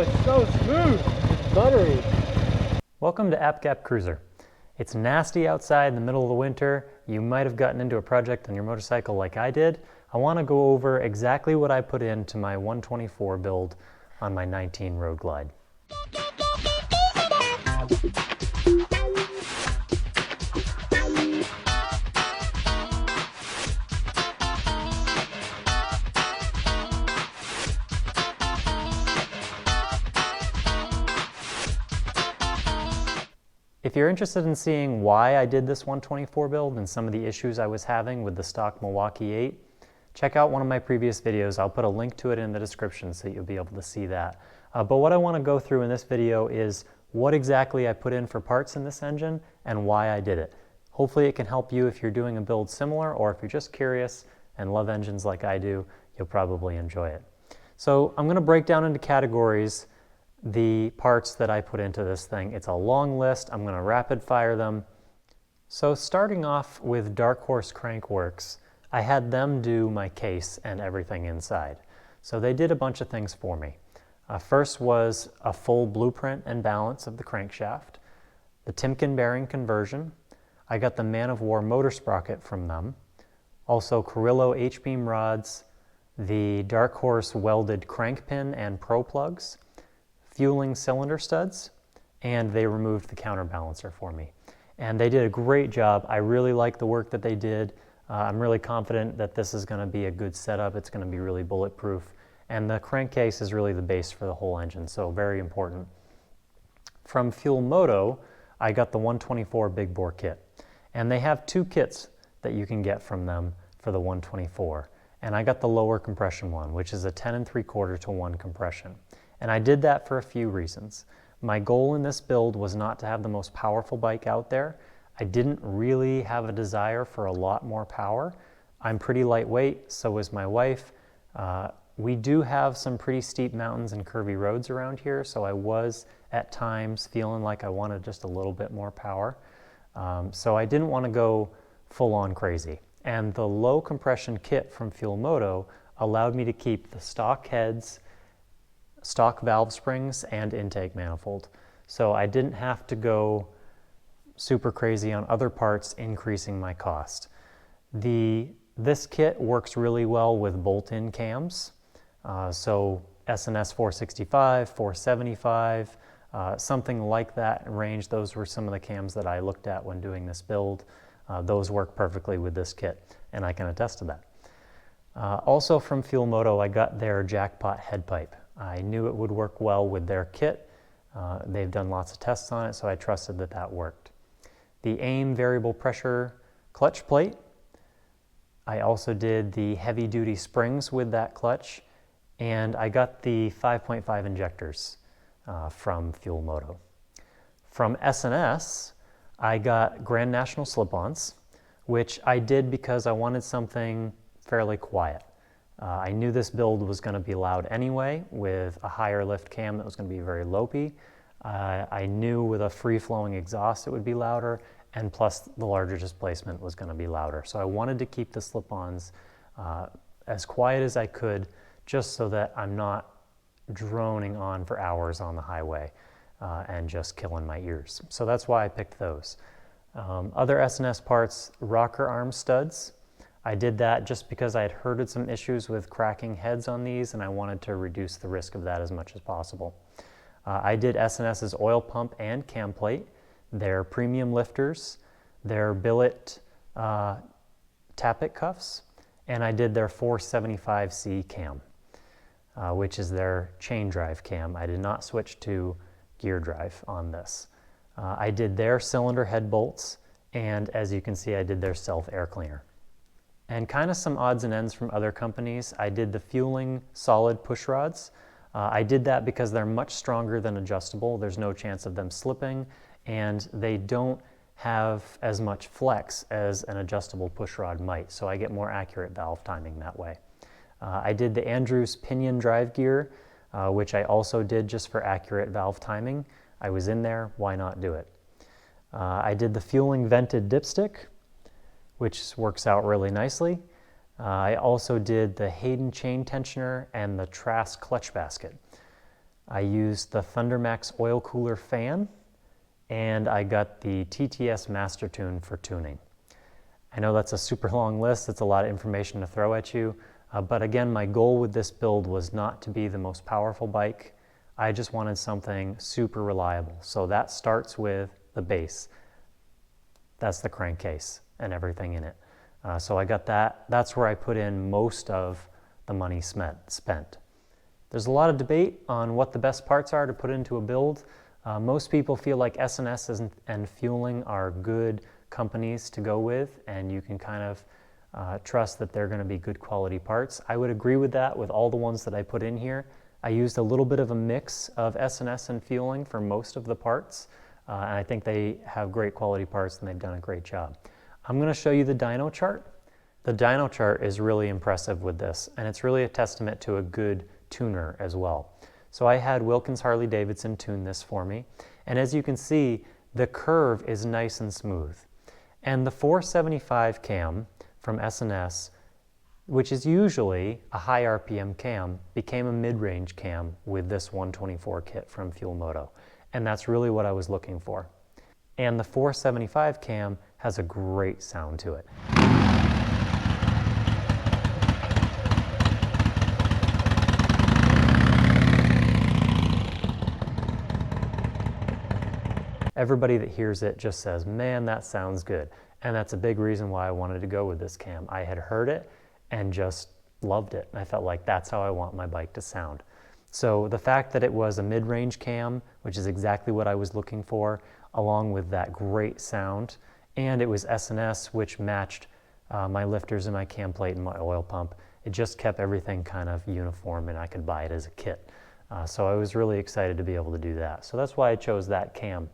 it's so smooth. It's buttery. Welcome to App Gap Cruiser. It's nasty outside in the middle of the winter. You might have gotten into a project on your motorcycle like I did. I want to go over exactly what I put into my 124 build on my 19 Road Glide. If you're interested in seeing why I did this 124 build and some of the issues I was having with the stock Milwaukee 8, check out one of my previous videos. I'll put a link to it in the description so you'll be able to see that. But what I want to go through in this video is what exactly I put in for parts in this engine and why I did it. Hopefully it can help you if you're doing a build similar, or if you're just curious and love engines like I do, you'll probably enjoy it. So I'm going to break down into categories the parts that I put into this thing. It's a long list. I'm going to rapid fire them. So starting off with Dark Horse Crankworks, I had them do my case and everything inside. So they did a bunch of things for me. First was a full blueprint and balance of the crankshaft, the Timken bearing conversion. I got the Man of War motor sprocket from them, also Carrillo H-beam rods, the Dark Horse welded crank pin and pro plugs, fueling cylinder studs, and they removed the counterbalancer for me. And they did a great job. I really like the work that they did. I'm really confident that this is going to be a good setup. It's going to be really bulletproof. And the crankcase is really the base for the whole engine, so very important. From Fuel Moto, I got the 124 big bore kit. And they have two kits that you can get from them for the 124. And I got the lower compression one, which is a 10 3/4 to 1 compression. And I did that for a few reasons. My goal in this build was not to have the most powerful bike out there. I didn't really have a desire for a lot more power. I'm pretty lightweight, so is my wife. We do have some pretty steep mountains and curvy roads around here, so I was at times feeling like I wanted just a little bit more power. So I didn't want to go full on crazy. And the low compression kit from Fuel Moto allowed me to keep the stock heads, stock valve springs, and intake manifold. So I didn't have to go super crazy on other parts, increasing my cost. This kit works really well with bolt-in cams. So S&S 465, 475, something like that range. Those were some of the cams that I looked at when doing this build. Those work perfectly with this kit, and I can attest to that. Also from Fuel Moto, I got their Jackpot head pipe. I knew it would work well with their kit. They've done lots of tests on it, so I trusted that that worked. The AIM variable pressure clutch plate. I also did the heavy duty springs with that clutch, and I got the 5.5 injectors from Fuel Moto. From S&S, I got Grand National Slipons, which I did because I wanted something fairly quiet. I knew this build was going to be loud anyway, with a higher lift cam that was going to be very lopey. I knew with a free-flowing exhaust it would be louder, and plus the larger displacement was going to be louder. So I wanted to keep the slip-ons as quiet as I could, just so that I'm not droning on for hours on the highway and just killing my ears. So that's why I picked those. Other S&S parts, rocker arm studs. I did that just because I had heard some issues with cracking heads on these, and I wanted to reduce the risk of that as much as possible. I did S&S's oil pump and cam plate, their premium lifters, their billet tappet cuffs, and I did their 475C cam, which is their chain drive cam. I did not switch to gear drive on this. I did their cylinder head bolts, and as you can see, I did their self air cleaner. And kind of some odds and ends from other companies. I did the fueling solid push rods. I did that because they're much stronger than adjustable. There's no chance of them slipping, and they don't have as much flex as an adjustable push rod might, so I get more accurate valve timing that way. I did the Andrews pinion drive gear, which I also did just for accurate valve timing. I was in there, why not do it? I did the fueling vented dipstick, which works out really nicely. I also did the Hayden chain tensioner and the Trask clutch basket. I used the Thundermax oil cooler fan, and I got the TTS Master Tune for tuning. I know that's a super long list, it's a lot of information to throw at you, but again, my goal with this build was not to be the most powerful bike. I just wanted something super reliable. So that starts with the base. That's the crankcase and everything in it. So I got that. That's where I put in most of the money spent. There's a lot of debate on what the best parts are to put into a build. Most people feel like S&S and Fueling are good companies to go with, and you can kind of trust that they're going to be good quality parts. I would agree with that with all the ones that I put in here. I used a little bit of a mix of S&S and Fueling for most of the parts, and I think they have great quality parts and they've done a great job. I'm going to show you the dyno chart. The dyno chart is really impressive with this, and it's really a testament to a good tuner as well. So I had Wilkins Harley-Davidson tune this for me, and as you can see, the curve is nice and smooth. And the 475 cam from S&S, which is usually a high RPM cam, became a mid-range cam with this 124 kit from Moto. And that's really what I was looking for. And the 475 cam has a great sound to it. Everybody that hears it just says, man, that sounds good. And that's a big reason why I wanted to go with this cam. I had heard it and just loved it. And I felt like that's how I want my bike to sound. So the fact that it was a mid-range cam, which is exactly what I was looking for, along with that great sound, and it was S&S, which matched my lifters and my cam plate and my oil pump. It just kept everything kind of uniform, and I could buy it as a kit. So I was really excited to be able to do that. So that's why I chose that cam.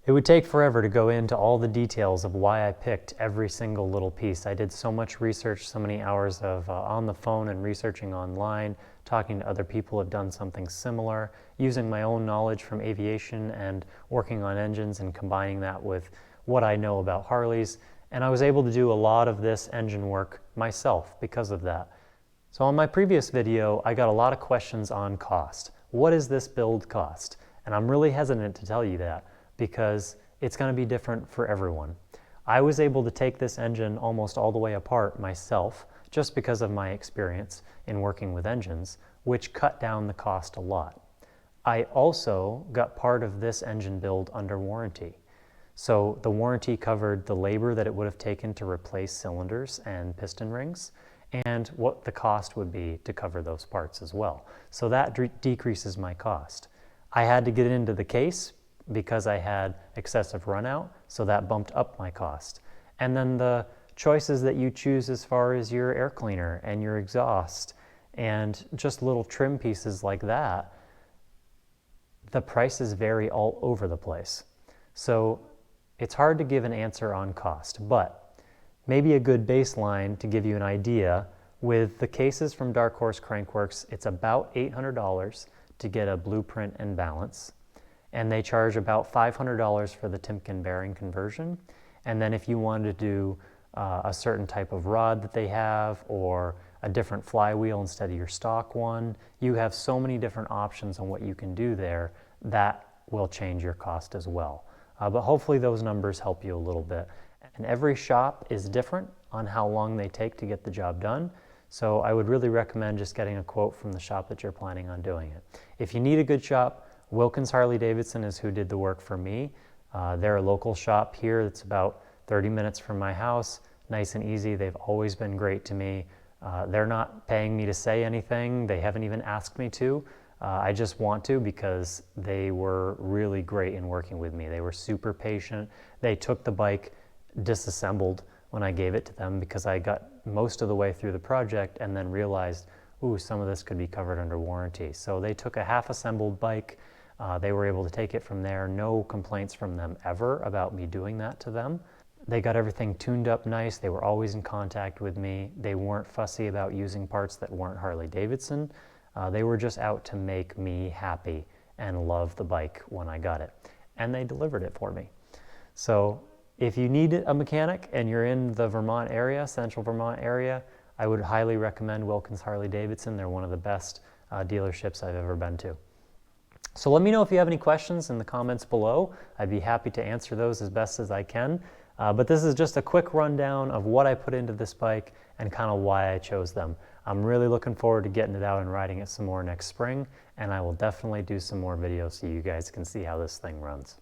It would take forever to go into all the details of why I picked every single little piece. I did so much research, so many hours of on the phone and researching online, talking to other people who have done something similar, using my own knowledge from aviation and working on engines and combining that with what I know about Harleys. And I was able to do a lot of this engine work myself because of that. So on my previous video, I got a lot of questions on cost. What does this build cost? And I'm really hesitant to tell you that, because it's going to be different for everyone. I was able to take this engine almost all the way apart myself, just because of my experience in working with engines, which cut down the cost a lot. I also got part of this engine build under warranty. So the warranty covered the labor that it would have taken to replace cylinders and piston rings, and what the cost would be to cover those parts as well. So that decreases my cost. I had to get it into the case because I had excessive runout, so that bumped up my cost. And then the choices that you choose as far as your air cleaner and your exhaust and just little trim pieces like that, the prices vary all over the place. So it's hard to give an answer on cost, but maybe a good baseline to give you an idea, with the cases from Dark Horse Crankworks, it's about $800 to get a blueprint and balance. And they charge about $500 for the Timken bearing conversion. And then if you wanted to do a certain type of rod that they have, or a different flywheel instead of your stock one, you have so many different options on what you can do there that will change your cost as well. But hopefully those numbers help you a little bit. And every shop is different on how long they take to get the job done. So I would really recommend just getting a quote from the shop that you're planning on doing it. If you need a good shop, Wilkins Harley-Davidson is who did the work for me. They're a local shop here that's about 30 minutes from my house, nice and easy. They've always been great to me. They're not paying me to say anything. They haven't even asked me to. I just want to, because they were really great in working with me. They were super patient. They took the bike disassembled when I gave it to them, because I got most of the way through the project and then realized, ooh, some of this could be covered under warranty. So they took a half-assembled bike. They were able to take it from there. No complaints from them ever about me doing that to them. They got everything tuned up nice. They were always in contact with me. They weren't fussy about using parts that weren't Harley-Davidson. They were just out to make me happy and love the bike when I got it. And they delivered it for me. So if you need a mechanic and you're in the Vermont area, central Vermont area, I would highly recommend Wilkins Harley-Davidson. They're one of the best dealerships I've ever been to. So let me know if you have any questions in the comments below. I'd be happy to answer those as best as I can. But this is just a quick rundown of what I put into this bike and kind of why I chose them. I'm really looking forward to getting it out and riding it some more next spring, and I will definitely do some more videos so you guys can see how this thing runs.